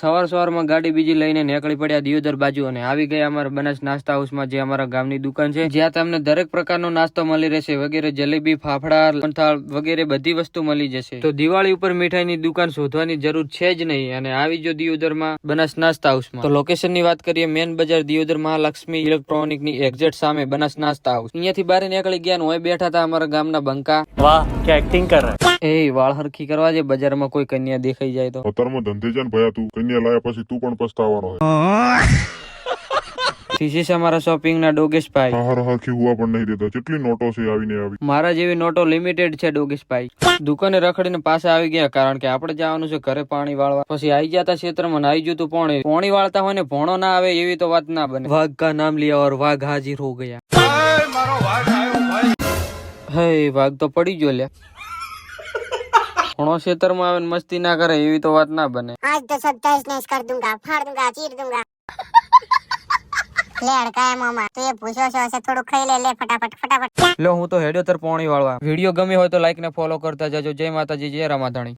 સવારમાં ગાડી બીજી લઈને નીકળી પડ્યા દિયોદર બાજુ અને આવી ગયા અમારા બનાસ નાસ્તા હાઉસમાં, જે અમારા ગામની દુકાન છે, જ્યાં તમને દરેક પ્રકારનો નાસ્તો મળી રહેશે. વગેરે જલેબી, ફાફડા, મોહનથાળ વગેરે બધી વસ્તુ મળી જશે. તો દિવાળી ઉપર મીઠાઈની દુકાન શોધવાની જરૂર છે જ નહીં અને આવી જો દિયોદરમાં બનાસ નાસ્તા હાઉસમાં. તો લોકેશન ની વાત કરીએ, મેન બજાર દિયોદર મહાલક્ષ્મી ઇલેક્ટ્રોનિક ની એક્ઝેક્ટ સામે બનાસ નાસ્તા હાઉસ. અહીંયાથી બહાર નીકળી ગયા હોય બેઠા હતા અમારા ગામના બંકા. વાહ क्या एक्टिंग कर रहा है। એ વાળ હરખી કરવા જે બજારમાં કોઈ કન્યા દેખાઈ જાય તો. અત્યારમાં ધંધે છે ને ભયા, તું કન્યા લાયા પછી તું પણ પસ્તાવાનો છે. થીસીસ અમારા શોપિંગ ના ડોગેશભાઈ. હાર હારખી હુવા પણ નહીં દેતા. કેટલી નોટો છે આવીને આવી. મારા જેવી નોટો લિમિટેડ છે ડોગેશભાઈ. દુકાને રખડીને પાછા આવી ગયા, કારણ કે આપણે જવાનું છે ઘરે પાણી વાળવા. પછી આવી જતા ક્ષેત્રમાં આવી જતું પોણી વાળતા હોય ને ભોણો ના આવે એવી તો વાત ના બને. વાઘ કા નામ लिया और વાઘ હાજર હો ગયા. હે વાઘ તો પડી ગયો લ્યા. ભોણો ક્ષેત્રમાં આવે ને મસ્તી ના કરે એવી તો વાત ના બને. आज तो सब तहस नहस कर दूंगा, फाड़ दूंगा, चीर दूंगा। ले अड़का मामा, तो ये पूछो છો છે થોડું ખાઈ લે ફટાફટ ફટાફટ. લો હું તો હેડ્યો તર પોણી વાળવા. વિડીયો ગમે હોય તો લાઈક ને ફોલો કરતા જજો. જય માતાજી, જય રામાધણી.